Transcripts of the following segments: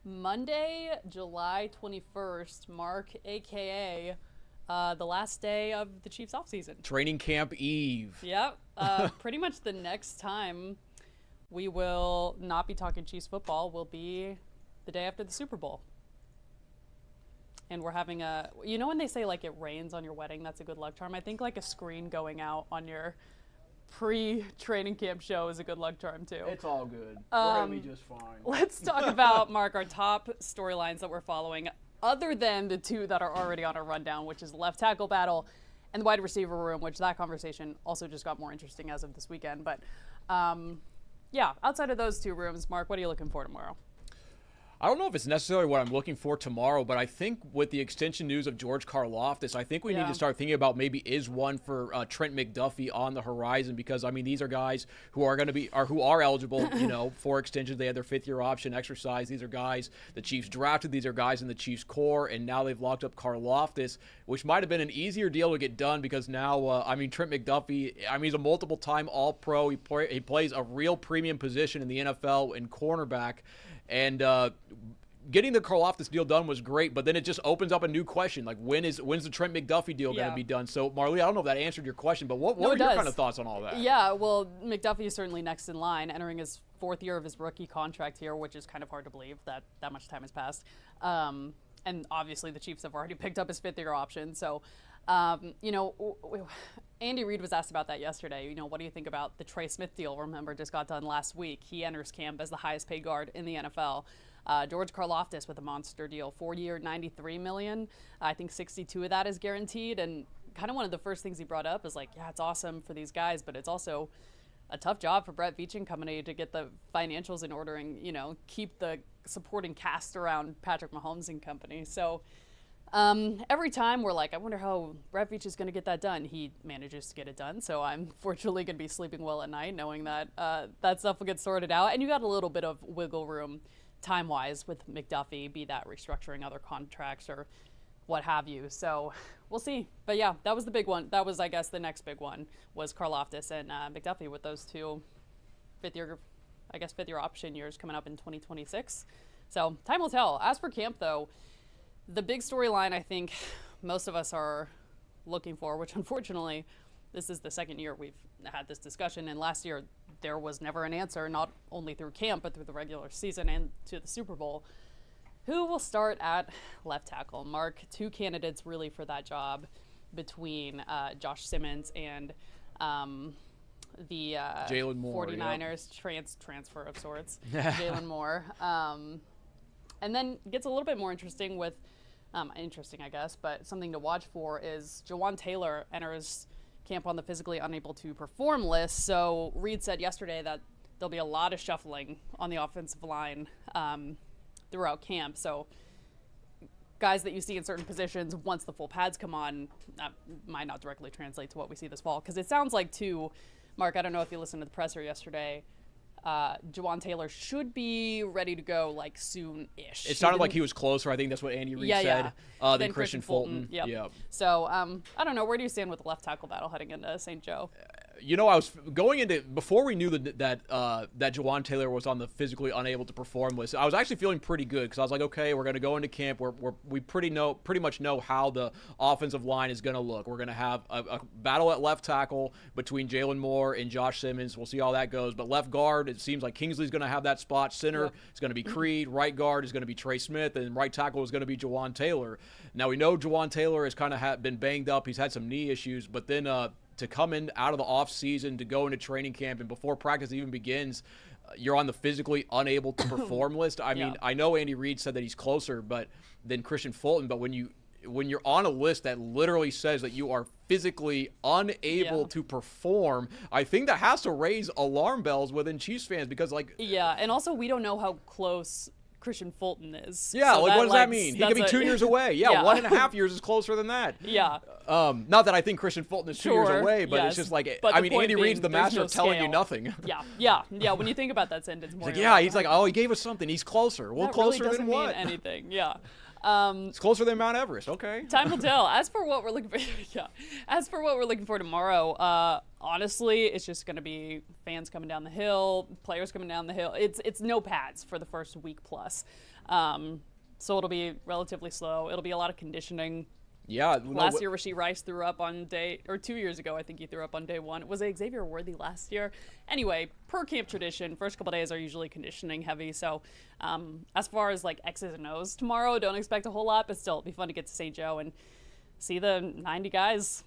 Monday, July 21st, Mark, a.k.a. The last day of the Chiefs offseason. Training camp eve. Yep. Pretty much the next time we will not be talking Chiefs football will be the day after the Super Bowl. And we're having when they say like it rains on your wedding, that's a good luck charm. I think like a screen going out on your pre-training camp show is a good luck charm too. It's all good. We're going to be just fine. Let's talk about, Mark, our top storylines that we're following, other than the two that are already on our rundown, which is the left tackle battle and the wide receiver room, which that conversation also just got more interesting as of this weekend. But outside of those two rooms, Mark, what are you looking for tomorrow? I don't know if it's necessarily what I'm looking for tomorrow, but I think with the extension news of George Karlaftis, I think we need to start thinking about maybe is one for Trent McDuffie on the horizon, because I mean these are guys who are going to be who are eligible, for extensions. They had their fifth-year option exercise. These are guys the Chiefs drafted. These are guys in the Chiefs core, and now they've locked up Karlaftis, which might have been an easier deal to get done because now Trent McDuffie, he's a multiple-time All-Pro. He plays a real premium position in the NFL in cornerback. And getting the Karlaftis deal done was great, but then it just opens up a new question. Like, when's the Trent McDuffie deal going to be done? So, Marley, I don't know if that answered your question, but what were your kind of thoughts on all that? Yeah, well, McDuffie is certainly next in line, entering his fourth year of his rookie contract here, which is kind of hard to believe that much time has passed. And obviously the Chiefs have already picked up his fifth-year option. So, Andy Reid was asked about that yesterday. What do you think about the Trey Smith deal? Remember, just got done last week. He enters camp as the highest paid guard in the NFL. George Karlaftis with a monster deal, 4-year, $93 million. I think 62 of that is guaranteed. And kind of one of the first things he brought up is like, yeah, it's awesome for these guys, but it's also a tough job for Brett Veach and company to get the financials in order and, keep the supporting cast around Patrick Mahomes and company. So every time we're like, I wonder how Brett Veach is going to get that done. He manages to get it done. So I'm fortunately going to be sleeping well at night knowing that that stuff will get sorted out. And you got a little bit of wiggle room time-wise with McDuffie, be that restructuring other contracts or what have you. So we'll see. But yeah, that was the big one. That was, I guess, the next big one was Karlaftis and McDuffie with those two fifth-year option years coming up in 2026. So time will tell. As for camp, though, the big storyline I think most of us are looking for, which unfortunately this is the second year we've had this discussion, and last year there was never an answer, not only through camp but through the regular season and to the Super Bowl. Who will start at left tackle? Mark, two candidates really for that job between Josh Simmons and the Jalen Moore, 49ers transfer of sorts, Jalen Moore. And then gets a little bit more interesting with, I guess, but something to watch for is Jawaan Taylor enters camp on the physically unable to perform list. So Reid said yesterday that there'll be a lot of shuffling on the offensive line throughout camp. So guys that you see in certain positions, once the full pads come on, that might not directly translate to what we see this fall. Because it sounds like, too, Mark, I don't know if you listened to the presser yesterday, Jawaan Taylor should be ready to go like soon-ish. It sounded like he was closer. I think that's what Andy Reid said. Than Christian Fulton. Yep. So I don't know. Where do you stand with the left tackle battle heading into St. Joe? I was going into before we knew that Jawaan Taylor was on the physically unable to perform list. I was actually feeling pretty good because I was like, okay, we're going to go into camp where we pretty much know how the offensive line is going to look. We're going to have a battle at left tackle between Jalen Moore and Josh Simmons. We'll see how that goes. But left guard, it seems like Kingsley's going to have that spot. Center is going to be Creed. Right guard is going to be Trey Smith, and right tackle is going to be Jawaan Taylor. Now we know Jawaan Taylor has kind of been banged up. He's had some knee issues, but then to come in out of the off season to go into training camp and before practice even begins, you're on the physically unable to perform list. I mean, I know Andy Reid said that he's closer than Christian Fulton, but when you're on a list that literally says that you are physically unable to perform, I think that has to raise alarm bells within Chiefs fans because and also we don't know how close Christian Fulton is. Yeah, so what does that mean? He could be 2 years away. Yeah, 1.5 years is closer than that. Yeah. Not that I think Christian Fulton is 2 years away, but it's just like, Andy Reid's the master of telling you nothing. Yeah. When you think about that sentence more. He's like, he gave us something. He's closer. Well, closer really than what? Mean anything. Yeah. It's closer than Mount Everest. Okay. Time will tell. As for what we're looking for, tomorrow, honestly, it's just going to be fans coming down the hill, players coming down the hill. It's no pads for the first week plus. So it'll be relatively slow. It'll be a lot of conditioning. Yeah. Last year, Rashee Rice threw up on 2 years ago, I think he threw up on day one. Was it Xavier Worthy last year? Anyway, per camp tradition, first couple days are usually conditioning heavy. So as far as like X's and O's tomorrow, don't expect a whole lot, but still, it'll be fun to get to St. Joe and see the 90 guys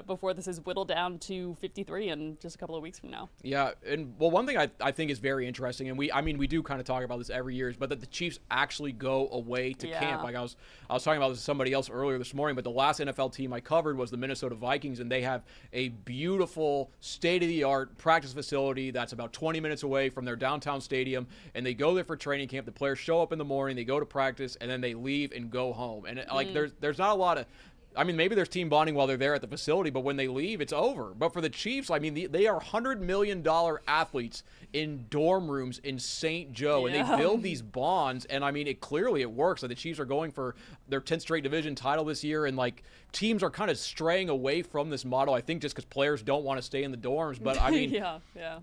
before this is whittled down to 53 in just a couple of weeks from now. Yeah, and well, one thing I think is very interesting, and we do kind of talk about this every year, is but that the Chiefs actually go away to camp. Like I was talking about this with somebody else earlier this morning, but the last NFL team I covered was the Minnesota Vikings, and they have a beautiful state-of-the-art practice facility that's about 20 minutes away from their downtown stadium, and they go there for training camp. The players show up in the morning, they go to practice, and then they leave and go home. And there's not a lot of, I mean, maybe there's team bonding while they're there at the facility, but when they leave, it's over. But for the Chiefs, I mean, they are $100 million athletes in dorm rooms in St. Joe, and they build these bonds, and I mean, it clearly works. Like, the Chiefs are going for their 10th straight division title this year, and like teams are kind of straying away from this model, I think, just because players don't want to stay in the dorms. But I mean,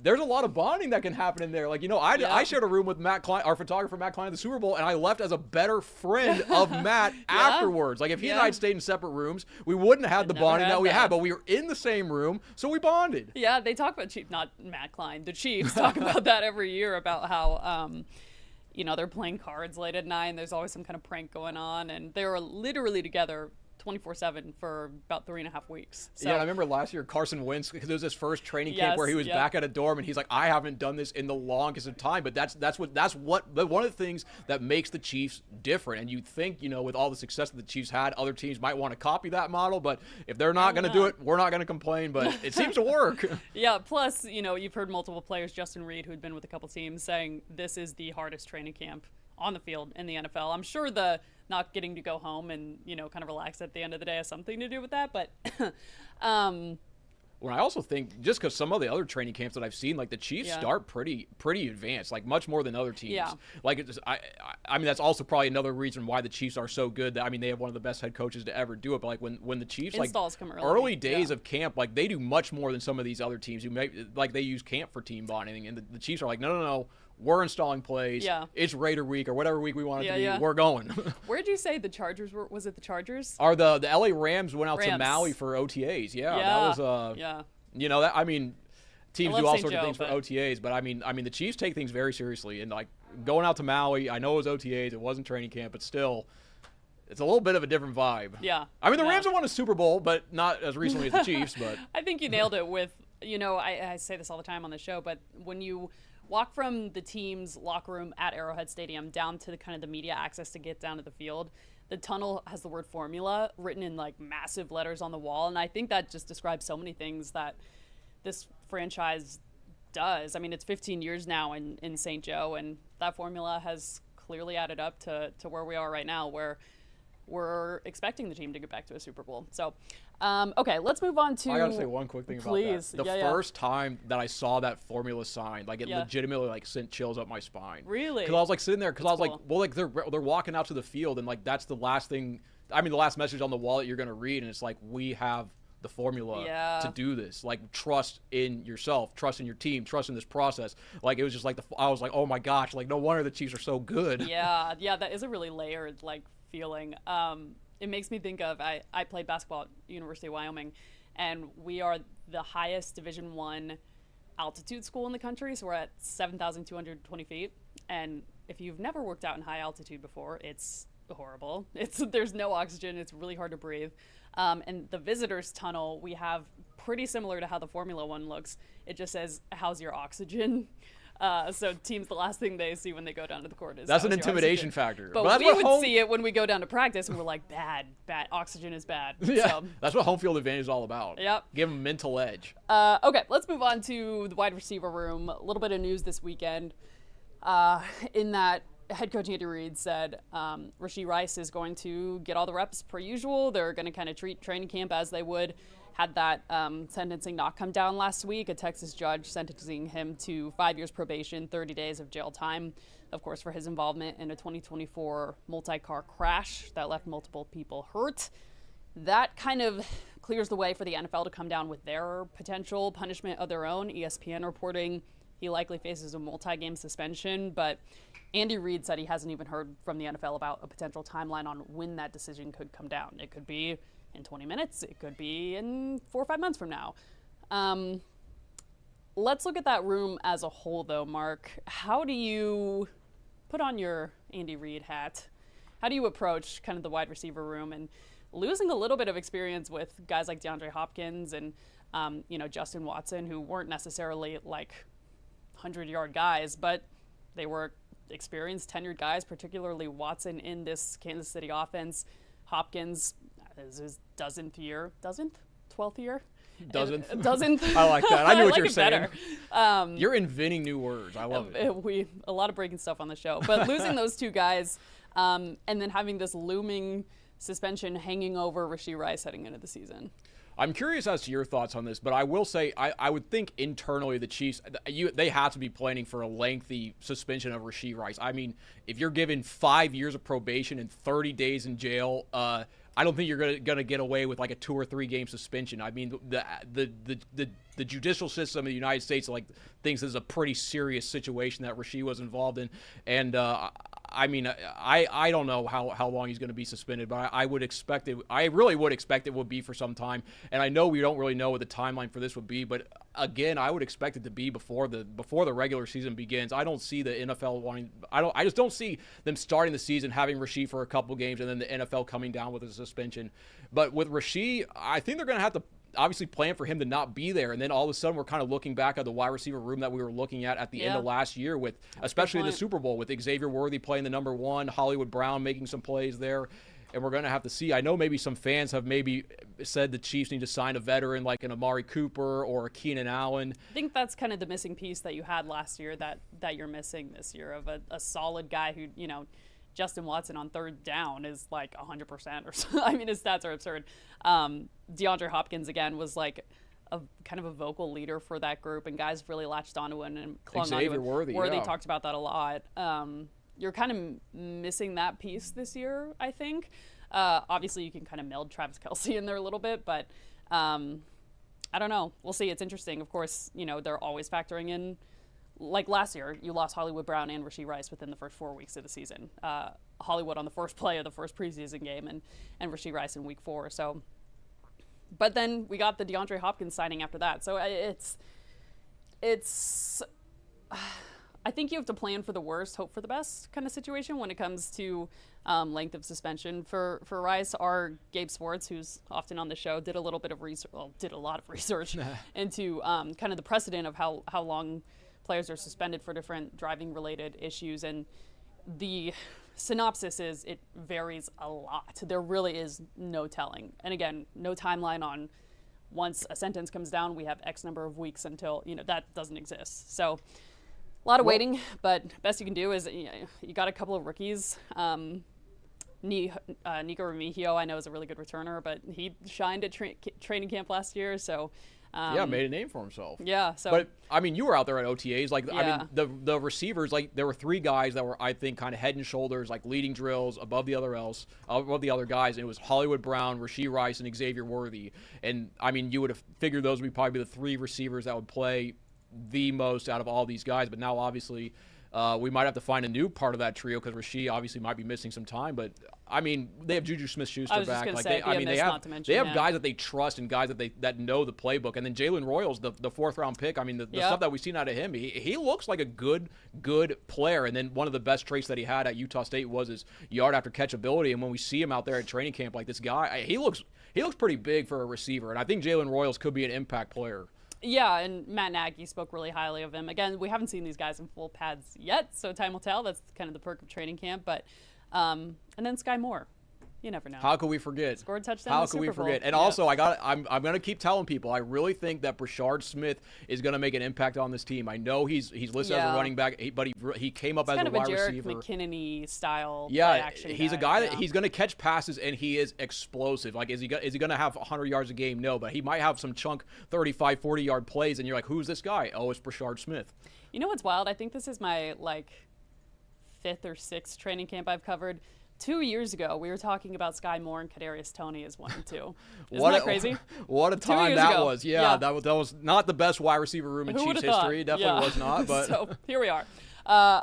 there's a lot of bonding that can happen in there. Like, I shared a room with Matt Klein, our photographer Matt Klein at the Super Bowl, and I left as a better friend of Matt afterwards. Like, if he and I had stayed in separate rooms, we wouldn't have had the bonding that we had, but we were in the same room, so we bonded. Yeah, they talk about Chiefs, not Matt Klein, the Chiefs talk about that every year, about how they're playing cards late at night, and there's always some kind of prank going on, and they were literally together 24/7 for about 3.5 weeks. So, yeah, I remember last year Carson Wentz, because it was his first training camp where he was back at a dorm, and he's like, I haven't done this in the longest of time. But that's what one of the things that makes the Chiefs different. And you think, with all the success that the Chiefs had, other teams might want to copy that model, but if they're not going to do it, we're not going to complain. But it seems to work. Yeah. Plus, you've heard multiple players, Justin Reed, who'd been with a couple teams, saying this is the hardest training camp on the field in the NFL. I'm sure the not getting to go home and, kind of relax at the end of the day has something to do with that. But well, I also think just because some of the other training camps that I've seen, like the Chiefs start pretty advanced, like much more than other teams. Yeah. Like I mean, that's also probably another reason why the Chiefs are so good. That, I mean, they have one of the best head coaches to ever do it. But like when the Chiefs installs come early days of camp, like they do much more than some of these other teams who they use camp for team bonding, and the Chiefs are like, no. We're installing plays. Yeah. It's Raider week or whatever week we want it to be. We're going. Where'd you say the Chargers were? Was it the Chargers? Or the LA Rams went out to Maui for OTAs. Yeah. That was I mean, teams do all sorts of things for OTAs, but I mean the Chiefs take things very seriously, and like going out to Maui, I know it was OTAs, it wasn't training camp, but still, it's a little bit of a different vibe. Yeah. I mean, the Rams have won a Super Bowl, but not as recently as the Chiefs. But I think you nailed it with, I say this all the time on the show, but when you walk from the team's locker room at Arrowhead Stadium down to the kind of the media access to get down to the field, the tunnel has the word formula written in like massive letters on the wall. And I think that just describes so many things that this franchise does. I mean, it's 15 years now in St. Joe, and that formula has clearly added up to where we are right now, where we're expecting the team to get back to a Super Bowl. So, okay, let's move on to. I gotta say one quick thing about that. The first time that I saw that formula sign, like it legitimately like sent chills up my spine. Really? Because I was like sitting there, because I was like, well, like they're walking out to the field, and like that's the last thing. I mean, the last message on the wall that you're gonna read, and it's like, we have the formula to do this. Like, trust in yourself, trust in your team, trust in this process. Like, it was just like I was like, oh my gosh, like no wonder the Chiefs are so good. Yeah, that is a really layered like feeling. It makes me think of I played basketball at University of Wyoming, and we are the highest Division I altitude school in the country, so we're at 7,220 feet. And if you've never worked out in high altitude before, it's horrible. There's no oxygen. It's really hard to breathe. And the visitors tunnel we have pretty similar to how the Formula One looks. It just says, "How's your oxygen?" So teams, the last thing they see when they go down to the court is that's an intimidation factor. But we would see it when we go down to practice, and we're like, bad, oxygen is bad. Yeah, so that's what home field advantage is all about. Yep. Give them mental edge. Okay, let's move on to the wide receiver room. A little bit of news this weekend. In that, head coach Andy Reid said Rashee Rice is going to get all the reps per usual. They're going to kind of treat training camp as they would. Had that sentencing not come down last week, a Texas judge sentencing him to 5 years probation, 30 days of jail time, of course, for his involvement in a 2024 multi-car crash that left multiple people hurt. That kind of clears the way for the NFL to come down with their potential punishment of their own. ESPN reporting he likely faces a multi-game suspension, but Andy Reid said he hasn't even heard from the NFL about a potential timeline on when that decision could come down. It could be in 20 minutes. It could be in 4 or 5 months from now. Let's look at that room as a whole, though, Mark. How do you put on your Andy Reid hat? How do you approach kind of the wide receiver room and losing a little bit of experience with guys like DeAndre Hopkins and Justin Watson, who weren't necessarily like 100-yard guys, but they were experienced, tenured guys, particularly Watson in this Kansas City offense. Hopkins is his 12th year? Doesn't. I like that. I knew what like you're it saying. Better. You're inventing new words. I love it. A lot of breaking stuff on the show, but losing those two guys, and then having this looming suspension hanging over Rashee Rice heading into the season. I'm curious as to your thoughts on this, but I will say I would think internally the Chiefs, they have to be planning for a lengthy suspension of Rashee Rice. I mean, if you're given 5 years of probation and 30 days in jail, I don't think you're gonna get away with like a 2 or 3 game suspension. I mean, the judicial system in the United States thinks this is a pretty serious situation that Rashee was involved in, and I mean, I don't know how long he's going to be suspended, but I would expect it. I really would expect it would be for some time, and I know we don't really know what the timeline for this would be, but again, I would expect it to be before the regular season begins. I don't see the NFL wanting. I just don't see them starting the season having Rashee for a couple games and then the NFL coming down with a suspension. But with Rashee, I think they're going to have to obviously plan for him to not be there, and then all of a sudden we're kind of looking back at the wide receiver room that we were looking at the end of last year, with especially the Super Bowl, with Xavier Worthy playing the number 1, Hollywood Brown making some plays there, and we're going to have to see. I know maybe some fans have maybe said the Chiefs need to sign a veteran like an Amari Cooper or a Keenan Allen. I think that's kind of the missing piece that you had last year that you're missing this year, of a solid guy who, Justin Watson on third down is like 100% or so. I mean, his stats are absurd. DeAndre Hopkins, again, was like a kind of a vocal leader for that group, and guys really latched onto him and clung Xavier onto Worthy, it. Worthy talked about that a lot. You're kind of missing that piece this year, I think. Obviously, you can kind of meld Travis Kelce in there a little bit, but I don't know. We'll see. It's interesting. Of course, they're always factoring in. Like last year, you lost Hollywood Brown and Rashee Rice within the first 4 weeks of the season. Hollywood on the first play of the first preseason game, and Rashee Rice in week 4. So, but then we got the DeAndre Hopkins signing after that. So it's. I think you have to plan for the worst, hope for the best kind of situation when it comes to length of suspension for Rice. Our Gabe Swartz, who's often on the show, did a lot of research into kind of the precedent of how long players are suspended for different driving-related issues, and the synopsis is it varies a lot. There really is no telling. And again, no timeline on once a sentence comes down, we have X number of weeks until, that doesn't exist. So a lot of waiting, but best you can do is, you got a couple of rookies. Nico Remigio, I know, is a really good returner, but he shined at training camp last year, so made a name for himself. Yeah. So, but I mean, you were out there at OTAs. I Yeah. mean, the receivers, there were 3 guys that were, I think, kind of head and shoulders, leading drills above the other guys. And it was Hollywood Brown, Rashee Rice, and Xavier Worthy. And I mean, you would have figured those would probably be the 3 receivers that would play the most out of all these guys. But now, obviously, we might have to find a new part of that trio, because Rashee obviously might be missing some time. But I mean, they have Juju Smith-Schuster back. They have guys that they trust and guys that know the playbook. And then Jalen Royals, the 4th-round pick. I mean, the stuff that we've seen out of him, he looks like a good player. And then one of the best traits that he had at Utah State was his yard after catch ability. And when we see him out there at training camp, this guy, he looks pretty big for a receiver. And I think Jalen Royals could be an impact player. Yeah, and Matt Nagy spoke really highly of him. Again, we haven't seen these guys in full pads yet, so time will tell. That's kind of the perk of training camp. But and then Sky Moore, you never know. How could we forget? Scored a touchdown. How could we forget? And also, I'm going to keep telling people, I really think that Brashard Smith is going to make an impact on this team. I know he's listed as a running back, but he came up as a wide receiver. Kind of a Jerick McKinnon-y style. Yeah, he's a guy that he's going to catch passes, and he is explosive. Is he going to have 100 yards a game? No, but he might have some chunk 35, 40-yard plays, and you're like, who's this guy? Oh, it's Brashard Smith. You know what's wild? I think this is my 5th or 6th training camp I've covered. 2 years ago, we were talking about Sky Moore and Kadarius Toney as 1 and 2. Isn't What that a- crazy? What a 2 time years that ago. was. Yeah, that was not the best wide receiver room in Who Chiefs would've thought? history. Definitely Yeah. was not. But So here we are.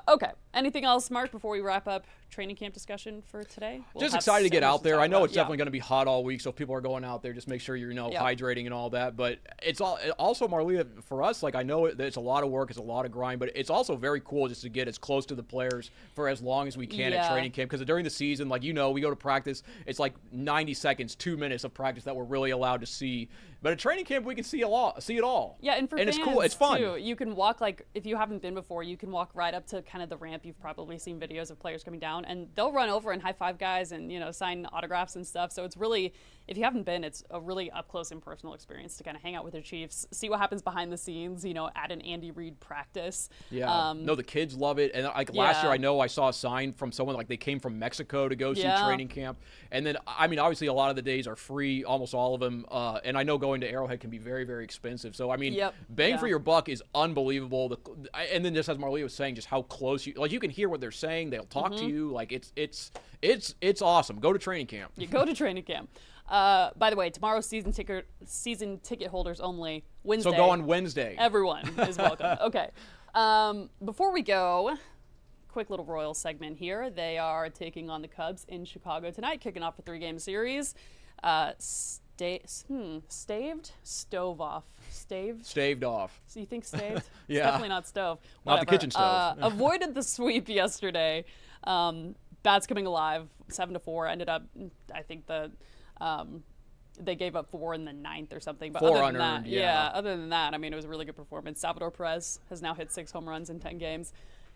Okay. Anything else, Mark, before we wrap up training camp discussion for today? We'll just have excited to get so much out there. talk I know about. it's definitely going to be hot all week, so if people are going out there, just make sure you're Yeah. hydrating and all that. But it's also Marlia, for us. Like, I know that it's a lot of work, it's a lot of grind, but it's also very cool just to get as close to the players for as long as we can at Yeah. training camp. Because during the season, like, we go to practice, it's like 90 seconds, 2 minutes of practice that we're really allowed to see. But at training camp, we can see it all. Yeah, and for fans, it's cool. It's fun. too. You can walk, like, if you haven't been before, you can walk right up to kind of the ramp. You've probably seen videos of players coming down, and they'll run over and high-five guys and, sign autographs and stuff. So it's really, if you haven't been, it's a really up-close and personal experience to kind of hang out with the Chiefs, see what happens behind the scenes, at an Andy Reid practice. Yeah. No, the kids love it. And like last year, Yeah. I know I saw a sign from someone, like they came from Mexico to go see Yeah. training camp. And then, I mean, obviously a lot of the days are free, almost all of them. And I know going to Arrowhead can be very, very expensive. So, I mean, Yep. bang for Yeah. your buck is unbelievable. And then just as Marlia was saying, just how close you can hear what they're saying. They'll talk Mm-hmm. to you. Like it's awesome. Go to training camp. You go to training camp. By the way, tomorrow season ticket holders only. Wednesday. So go on Wednesday. Everyone is welcome. Okay. Before we go, quick little Royals segment here. They are taking on the Cubs in Chicago tonight, kicking off a 3-game series. Staved? Stove off. Staved? Staved off. So you think staved? It's Yeah. definitely not stove. Not the Whatever. kitchen stove. Avoided the sweep yesterday. Bats coming alive, 7-4. Ended up, I think they gave up 4 in the 9th or something. But 4 other than unearned, that, yeah. other than that, I mean, it was a really good performance. Salvador Perez has now hit 6 home runs in 10 games.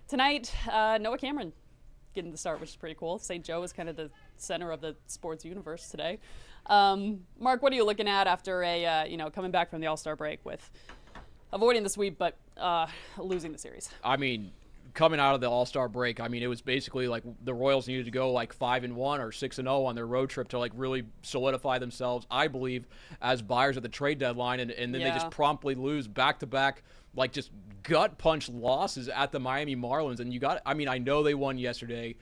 Tonight, Noah Cameron getting the start, which is pretty cool. St. Joe is kind of the center of the sports universe today. Mark, what are you looking at after coming back from the All-Star break with avoiding the sweep but losing the series? I mean, coming out of the All-Star break, I mean, it was basically like the Royals needed to go like 5-1 or 6-0 on their road trip to like really solidify themselves, I believe, as buyers at the trade deadline, and then they just promptly lose back-to-back, like just gut punch losses at the Miami Marlins. And I know they won yesterday,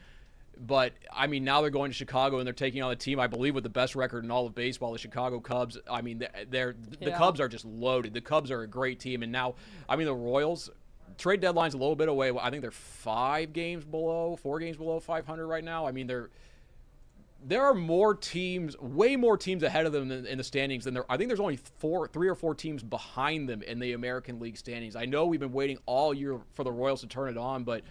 but I mean, now they're going to Chicago and they're taking on a team, I believe, with the best record in all of baseball, the Chicago Cubs. I mean, the Cubs are just loaded. The Cubs are a great team. And now, I mean, the Royals, trade deadline's a little bit away. I think they're 4 games below 500 right now. I mean, there are more teams, way more teams ahead of them in the standings than I think there's only 3 or 4 teams behind them in the American League standings. I know we've been waiting all year for the Royals to turn it on, but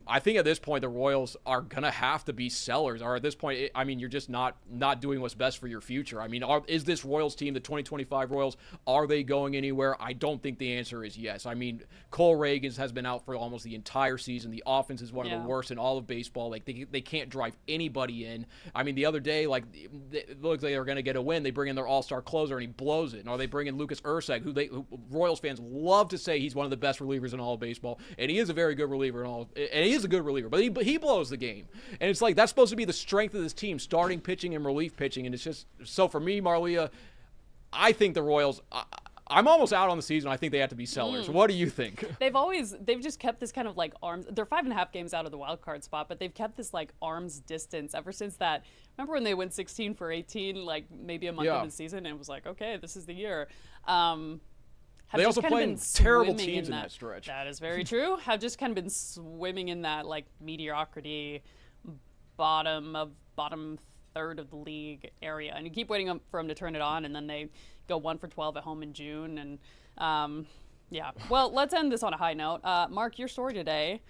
I think at this point the Royals are gonna have to be sellers. Or at this point, I mean, you're just not doing what's best for your future. I mean, is this Royals team, the 2025 Royals, are they going anywhere? I don't think the answer is yes. I mean, Cole Reagans has been out for almost the entire season. The offense is one of the worst in all of baseball. Like they can't drive anybody in. I mean, the other day, like it looks like they were gonna get a win. They bring in their all-star closer and he blows it. Or they bring in Lucas Erceg, who Royals fans love to say he's one of the best relievers in all of baseball, and he is a very good reliever and he is a good reliever, but he blows the game. And it's like that's supposed to be the strength of this team, starting pitching and relief pitching. And it's just so for me, Marlia, I think the Royals, I'm almost out on the season. I think they have to be sellers. What do you think? They've just kept this kind of like arms. They're 5.5 games out of the wild card spot, but they've kept this like arms distance ever since that. Remember when they went 16 for 18, like maybe a month into the season, and it was like, okay, this is the year. They also played terrible teams in that stretch. That is very true. Have just kind of been swimming in that like mediocrity, bottom third of the league area, and you keep waiting for them to turn it on, and then they go 1 for 12 at home in June, and yeah. Well, let's end this on a high note. Mark, your story today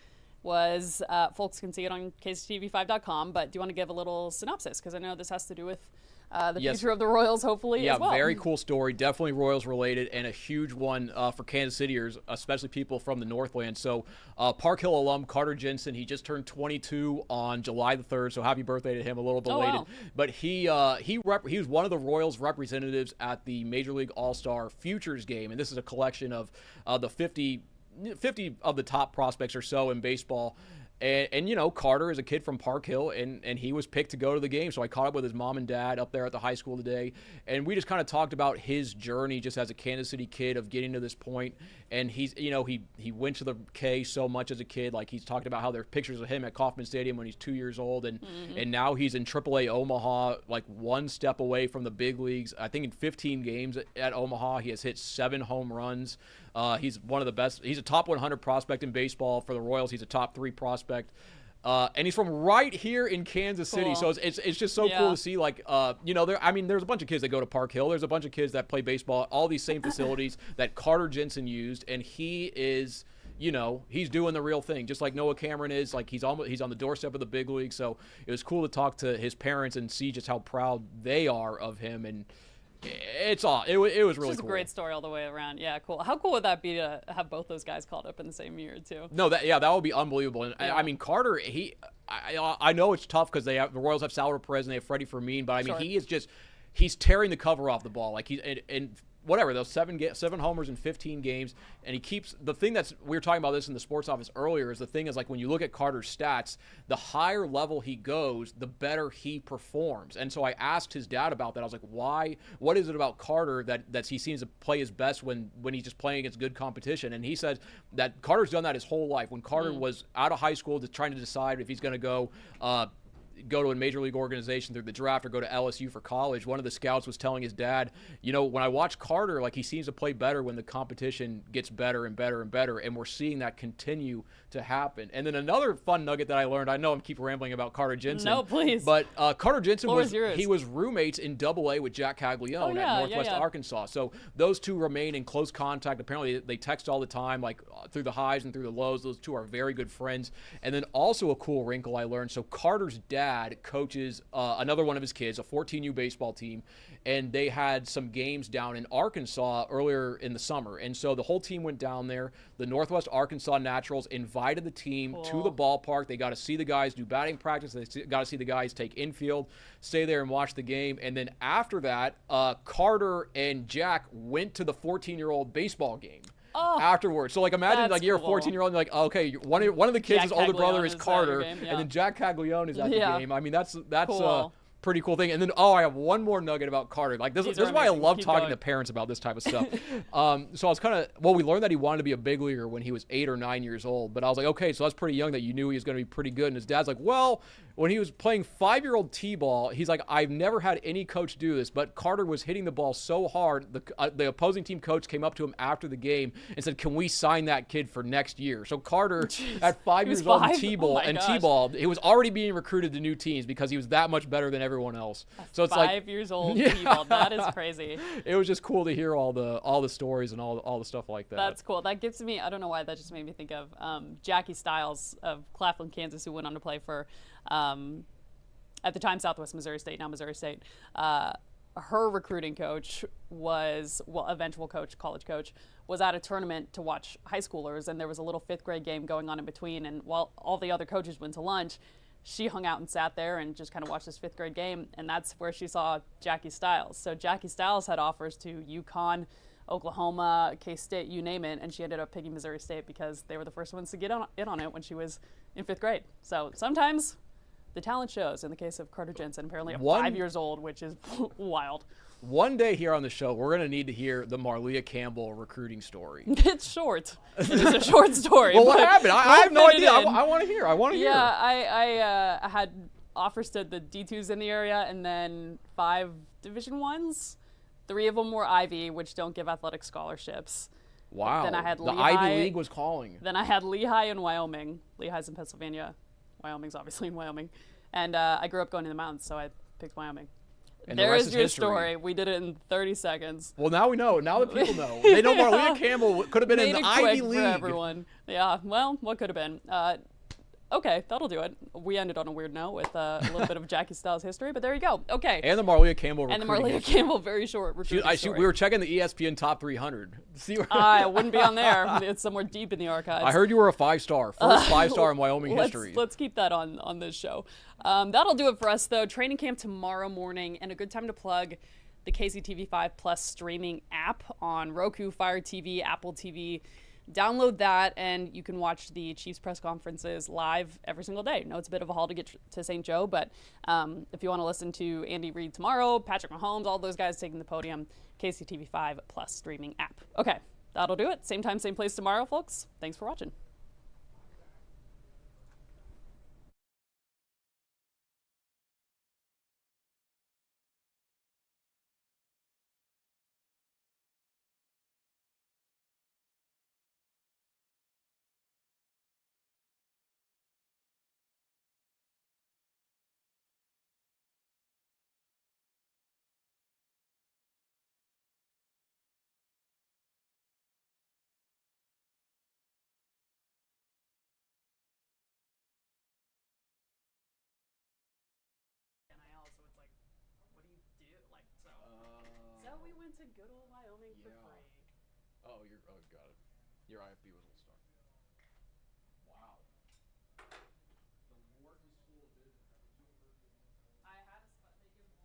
was folks can see it on KCTV5.com, but do you want to give a little synopsis, because I know this has to do with the future of the Royals, hopefully, as well. Yeah, very cool story. Definitely Royals related, and a huge one for Kansas Cityers, especially people from the Northland. So Park Hill alum Carter Jensen, he just turned 22 on July the 3rd, so happy birthday to him, a little belated. Oh, wow. But he was one of the Royals representatives at the Major League All-Star Futures game, and this is a collection of the 50 of the top prospects or so in baseball. And Carter is a kid from Park Hill, and he was picked to go to the game. So I caught up with his mom and dad up there at the high school today, and we just kind of talked about his journey just as a Kansas City kid of getting to this point. And he's, he went to the K so much as a kid. Like, he's talked about how there's pictures of him at Kauffman Stadium when he's 2 years old, and now he's in AAA Omaha, like one step away from the big leagues. I think in 15 games at Omaha, he has hit 7 home runs. He's one of the best. He's a top 100 prospect in baseball for the Royals. He's a top 3 prospect. And he's from right here in Kansas City. So it's just so cool to see, like, there's a bunch of kids that go to Park Hill. There's a bunch of kids that play baseball at all these same facilities that Carter Jensen used. And he is, he's doing the real thing, just like Noah Cameron is. Like, he's on the doorstep of the big league. So it was cool to talk to his parents and see just how proud they are of him. And it was really cool. It's a great story all the way around. Yeah, cool. How cool would that be to have both those guys called up in the same year too? No, that would be unbelievable. And I mean, Carter, I know it's tough because the Royals have Salvador Perez and they have Freddie Fermin, but I mean, he's tearing the cover off the ball. Like, and whatever, those 7 homers in 15 games, and he keeps the thing we were talking about this in the sports office earlier. Is the thing is, like, when you look at Carter's stats, the higher level he goes, the better he performs. And so I asked his dad about that. I was like, why? What is it about Carter that he seems to play his best when he's just playing against good competition? And he said that Carter's done that his whole life. When Carter was out of high school, just trying to decide if he's going to go to a major league organization through the draft or go to LSU for college, one of the scouts was telling his dad, when I watch Carter, like, he seems to play better when the competition gets better and better and better, and we're seeing that continue to happen. And then another fun nugget that I learned, I know I'm keep rambling about Carter Jensen. No, please. But Carter Jensen was roommates in Double-A with Jack Caglione at Northwest Arkansas. So those two remain in close contact. Apparently they text all the time, like through the highs and through the lows. Those two are very good friends. And then also a cool wrinkle I learned. So Carter's dad coaches another one of his kids, a 14U baseball team, and they had some games down in Arkansas earlier in the summer. And so the whole team went down there. The Northwest Arkansas Naturals invited the team to the ballpark. They got to see the guys do batting practice. They got to see the guys take infield, stay there and watch the game. And then after that, Carter and Jack went to the 14-year-old baseball game. Afterwards. So, like, imagine, like, you're a 14-year-old and you're like, okay, one of the kids' older brother is Carter, and then Jack Caglione is at the game. I mean, that's cool. Pretty cool thing. And then, I have one more nugget about Carter. Like, this is why I love talking to parents about this type of stuff. So I was we learned that he wanted to be a big leaguer when he was 8 or 9 years old. But I was like, okay, so that's pretty young that you knew he was going to be pretty good. And his dad's like, well, when he was playing 5-year-old T-ball, he's like, I've never had any coach do this, but Carter was hitting the ball so hard, the opposing team coach came up to him after the game and said, can we sign that kid for next year? So Carter, at 5 years old in T-ball, he was already being recruited to new teams because he was that much better than everyone else. So it's 5 years old T-ball. That is crazy. It was just cool to hear all the stories and all the stuff like that. That's cool. That gives me, I don't know why that just made me think of Jackie Stiles of Claflin, Kansas, who went on to play for at the time Southwest Missouri State, now Missouri State. Her recruiting coach was, eventual coach, college coach, was at a tournament to watch high schoolers, and there was a little 5th grade game going on in between, and while all the other coaches went to lunch, she hung out and sat there and just kind of watched this 5th grade game, and that's where she saw Jackie Stiles. So Jackie Stiles had offers to UConn, Oklahoma, K-State, you name it, and she ended up picking Missouri State because they were the first ones to get in on it when she was in 5th grade. So sometimes the talent shows in the case of Carter Jensen, apparently at 5 years old, which is wild. One day here on the show, we're going to need to hear the Marlia Campbell recruiting story. It's short. It is a short story. Well, what happened? I have no idea. I want to hear. Yeah, I had offers to the D2s in the area and then 5 Division 1s. 3 of them were Ivy, which don't give athletic scholarships. Wow. Then I had the Ivy League was calling. Then I had Lehigh in Wyoming. Lehigh's in Pennsylvania. Wyoming's obviously in Wyoming. And I grew up going to the mountains, so I picked Wyoming. And there is your history. story. We did it in 30 seconds. Well, now we know. Now that people know. They know Marlia Campbell could have been in the Ivy League. For everyone. Yeah, well, what could have been? Okay, that'll do it. We ended on a weird note with a little bit of Jackie Stiles history, but there you go. Okay. And the Marlia Campbell recruiting. And the Marlia Campbell very short recruiting story. We were checking the ESPN Top 300. I wouldn't be on there. It's somewhere deep in the archives. I heard you were a 5-star. First 5-star in Wyoming history. Let's keep that on this show. That'll do it for us, though. Training camp tomorrow morning, and a good time to plug the KCTV5 Plus streaming app on Roku, Fire TV, Apple TV, download that, and you can watch the Chiefs press conferences live every single day. I know it's a bit of a haul to get to St. Joe, but if you want to listen to Andy Reid tomorrow, Patrick Mahomes, all those guys taking the podium, KCTV5 Plus streaming app. Okay, that'll do it. Same time, same place tomorrow, folks. Thanks for watching. NIL, so it's like, what do you do? Like, so we went to good old Wyoming for free. Oh, got it. Your IFB was a little stuck. Wow. The Wharton School of Business at the University of North Carolina. I had a spot. They give one.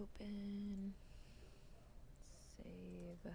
Open. Save.